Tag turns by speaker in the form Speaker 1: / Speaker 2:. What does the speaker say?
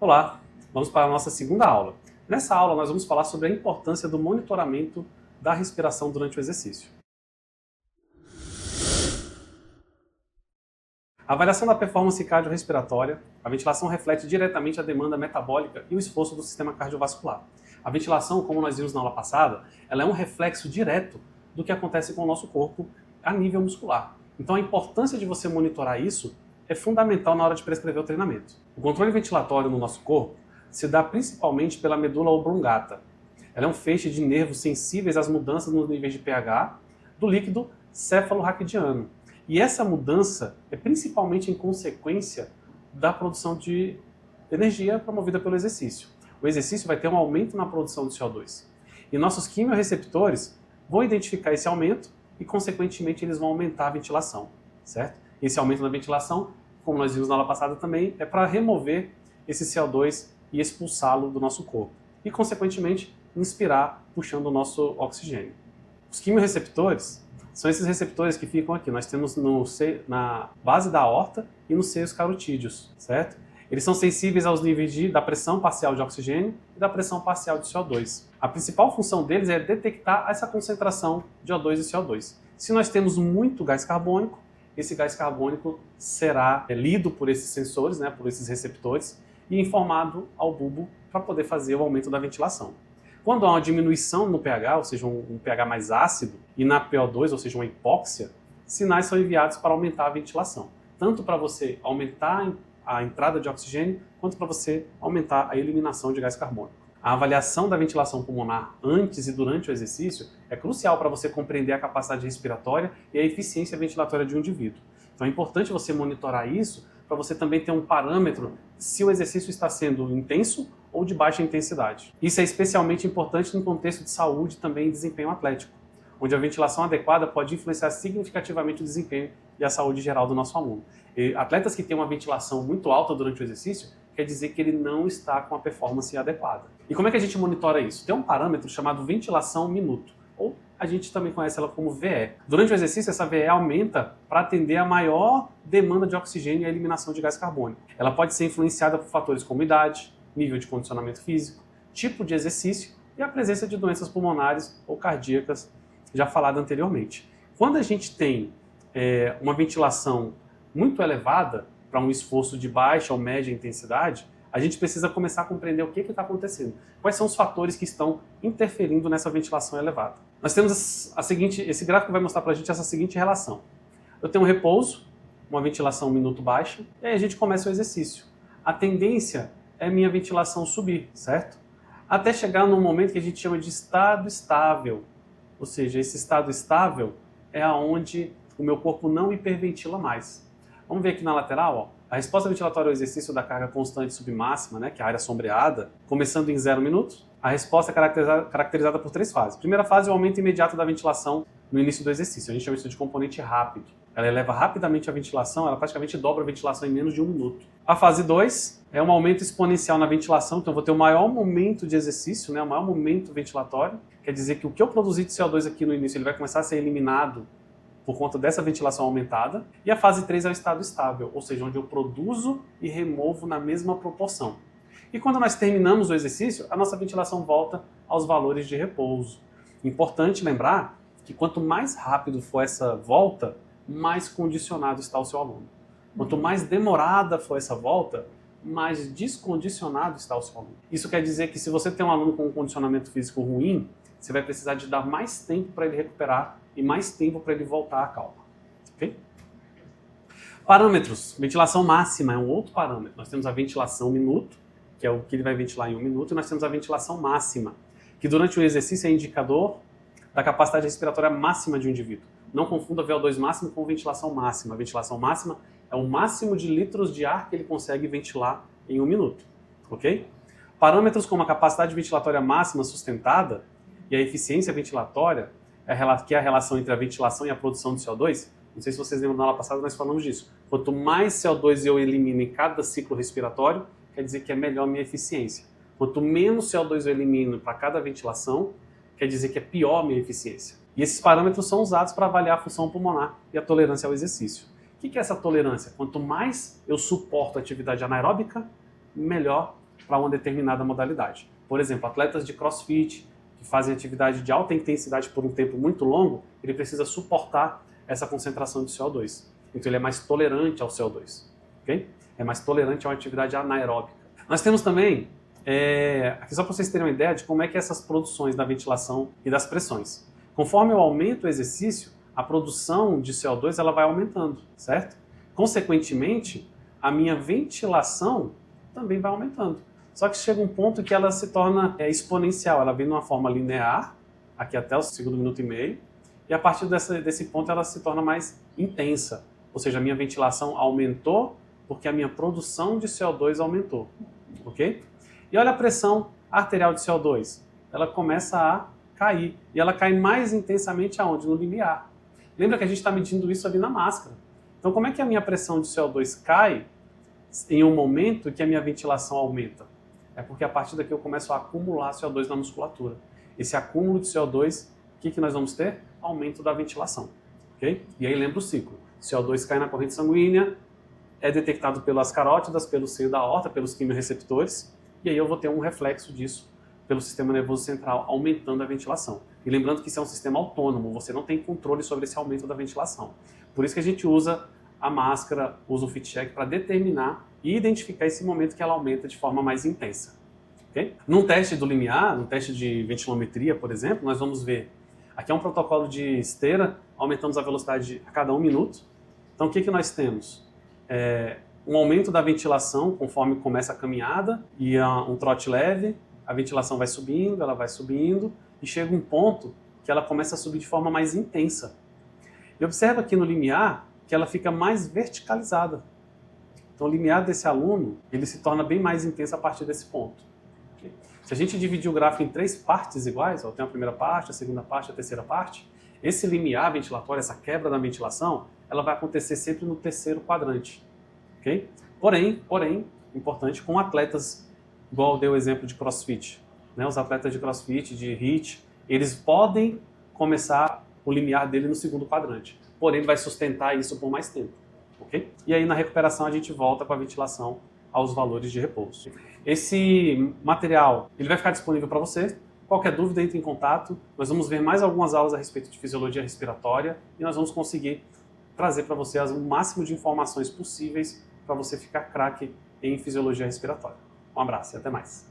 Speaker 1: Olá, vamos para a nossa segunda aula. Nessa aula nós vamos falar sobre a importância do monitoramento da respiração durante o exercício. A avaliação da performance cardiorrespiratória, a ventilação reflete diretamente a demanda metabólica e o esforço do sistema cardiovascular. A ventilação, como nós vimos na aula passada, ela é um reflexo direto do que acontece com o nosso corpo a nível muscular. Então a importância de você monitorar isso é fundamental na hora de prescrever o treinamento. O controle ventilatório no nosso corpo se dá principalmente pela medula oblongata. Ela é um feixe de nervos sensíveis às mudanças nos níveis de pH do líquido céfalo-raquidiano. E essa mudança é principalmente em consequência da produção de energia promovida pelo exercício. O exercício vai ter um aumento na produção de CO2. E nossos quimiorreceptores vão identificar esse aumento e, consequentemente, eles vão aumentar a ventilação, certo? Esse aumento na ventilação, como nós vimos na aula passada também, é para remover esse CO2 e expulsá-lo do nosso corpo. E, consequentemente, inspirar, puxando o nosso oxigênio. Os quimiorreceptores são esses receptores que ficam aqui. Nós temos na base da aorta e nos seios carotídeos, certo? Eles são sensíveis aos níveis da pressão parcial de oxigênio e da pressão parcial de CO2. A principal função deles é detectar essa concentração de O2 e CO2. Se nós temos muito gás carbônico, esse gás carbônico será lido por esses sensores, por esses receptores, e informado ao bulbo para poder fazer o aumento da ventilação. Quando há uma diminuição no pH, ou seja, um pH mais ácido, e na PO2, ou seja, uma hipóxia, sinais são enviados para aumentar a ventilação. Tanto para você aumentar a entrada de oxigênio, quanto para você aumentar a eliminação de gás carbônico. A avaliação da ventilação pulmonar antes e durante o exercício é crucial para você compreender a capacidade respiratória e a eficiência ventilatória de um indivíduo. Então é importante você monitorar isso para você também ter um parâmetro se o exercício está sendo intenso ou de baixa intensidade. Isso é especialmente importante no contexto de saúde e também desempenho atlético, onde a ventilação adequada pode influenciar significativamente o desempenho e a saúde geral do nosso aluno. E atletas que têm uma ventilação muito alta durante o exercício, quer dizer que ele não está com a performance adequada. E como é que a gente monitora isso? Tem um parâmetro chamado ventilação minuto, ou a gente também conhece ela como VE. Durante o exercício, essa VE aumenta para atender a maior demanda de oxigênio e a eliminação de gás carbônico. Ela pode ser influenciada por fatores como idade, nível de condicionamento físico, tipo de exercício e a presença de doenças pulmonares ou cardíacas, já falado anteriormente. Quando a gente tem uma ventilação muito elevada para um esforço de baixa ou média intensidade, a gente precisa começar a compreender o que está acontecendo. Quais são os fatores que estão interferindo nessa ventilação elevada. Nós temos esse gráfico vai mostrar para a gente essa seguinte relação. Eu tenho um repouso, uma ventilação minuto baixa, e aí a gente começa o exercício. A tendência é minha ventilação subir, certo? Até chegar num momento que a gente chama de estado estável. Ou seja, esse estado estável é onde o meu corpo não hiperventila mais. Vamos ver aqui na lateral, ó. A resposta ventilatória ao exercício da carga constante submáxima, que é a área sombreada, começando em 0 minutos, a resposta é caracterizada por 3 fases. Primeira fase é o aumento imediato da ventilação no início do exercício. A gente chama isso de componente rápido. Ela eleva rapidamente a ventilação, ela praticamente dobra a ventilação em menos de 1 minuto. A fase 2 é um aumento exponencial na ventilação, então eu vou ter o maior momento de exercício, o maior momento ventilatório. Quer dizer que o que eu produzi de CO2 aqui no início ele vai começar a ser eliminado por conta dessa ventilação aumentada. E a fase 3 é o estado estável, ou seja, onde eu produzo e removo na mesma proporção. E quando nós terminamos o exercício, a nossa ventilação volta aos valores de repouso. Importante lembrar que quanto mais rápido for essa volta, mais condicionado está o seu aluno. Quanto mais demorada for essa volta, mais descondicionado está o seu aluno. Isso quer dizer que se você tem um aluno com um condicionamento físico ruim, você vai precisar de dar mais tempo para ele recuperar e mais tempo para ele voltar à calma. Okay? Parâmetros. Ventilação máxima é um outro parâmetro. Nós temos a ventilação minuto, que é o que ele vai ventilar em 1 minuto, e nós temos a ventilação máxima, que durante o exercício é indicador da capacidade respiratória máxima de um indivíduo. Não confunda VO2 máximo com ventilação máxima. A ventilação máxima é o máximo de litros de ar que ele consegue ventilar em 1 minuto. Ok? Parâmetros como a capacidade ventilatória máxima sustentada e a eficiência ventilatória, que é a relação entre a ventilação e a produção de CO2, não sei se vocês lembram, na aula passada nós falamos disso. Quanto mais CO2 eu elimino em cada ciclo respiratório, quer dizer que é melhor a minha eficiência. Quanto menos CO2 eu elimino para cada ventilação, quer dizer que é pior a minha eficiência. E esses parâmetros são usados para avaliar a função pulmonar e a tolerância ao exercício. O que é essa tolerância? Quanto mais eu suporto a atividade anaeróbica, melhor para uma determinada modalidade. Por exemplo, atletas de CrossFit, que fazem atividade de alta intensidade por um tempo muito longo, ele precisa suportar essa concentração de CO2. Então ele é mais tolerante ao CO2. Okay? É mais tolerante a uma atividade anaeróbica. Nós temos também, aqui só para vocês terem uma ideia de como é que essas produções da ventilação e das pressões. Conforme eu aumento o exercício, a produção de CO2 ela vai aumentando, certo? Consequentemente, a minha ventilação também vai aumentando. Só que chega um ponto que ela se torna exponencial, ela vem de uma forma linear, aqui até o segundo minuto e meio, e a partir desse ponto ela se torna mais intensa. Ou seja, a minha ventilação aumentou porque a minha produção de CO2 aumentou, ok? E olha a pressão arterial de CO2, ela começa a cair, e ela cai mais intensamente aonde? No limiar. Lembra que a gente está medindo isso ali na máscara. Então como é que a minha pressão de CO2 cai em um momento que a minha ventilação aumenta? É porque a partir daqui eu começo a acumular CO2 na musculatura. Esse acúmulo de CO2, o que nós vamos ter? Aumento da ventilação. Okay? E aí lembra o ciclo. CO2 cai na corrente sanguínea, é detectado pelas carótidas, pelo seio da aorta, pelos quimiorreceptores, e aí eu vou ter um reflexo disso pelo sistema nervoso central, aumentando a ventilação. E lembrando que isso é um sistema autônomo, você não tem controle sobre esse aumento da ventilação. Por isso que a gente usa a máscara, usa o FitCheck para determinar e identificar esse momento que ela aumenta de forma mais intensa. Okay? Num teste do limiar, num teste de ventilometria, por exemplo, nós vamos ver, aqui é um protocolo de esteira, aumentamos a velocidade a cada 1 minuto. Então o que nós temos? Um aumento da ventilação conforme começa a caminhada e um trote leve, a ventilação vai subindo, ela vai subindo e chega um ponto que ela começa a subir de forma mais intensa. E observa aqui no limiar que ela fica mais verticalizada. Então o limiar desse aluno, ele se torna bem mais intenso a partir desse ponto. Okay? Se a gente dividir o gráfico em 3 partes iguais, tem a primeira parte, a segunda parte, a terceira parte, esse limiar ventilatório, essa quebra da ventilação, ela vai acontecer sempre no terceiro quadrante. Okay? Porém, importante, com atletas, igual eu dei o exemplo de CrossFit, né? Os atletas de CrossFit, de HIIT, eles podem começar o limiar dele no segundo quadrante, porém ele vai sustentar isso por mais tempo. Okay? E aí na recuperação a gente volta com a ventilação aos valores de repouso. Esse material ele vai ficar disponível para você. Qualquer dúvida, entre em contato. Nós vamos ver mais algumas aulas a respeito de fisiologia respiratória e nós vamos conseguir trazer para você o máximo de informações possíveis para você ficar craque em fisiologia respiratória. Um abraço e até mais.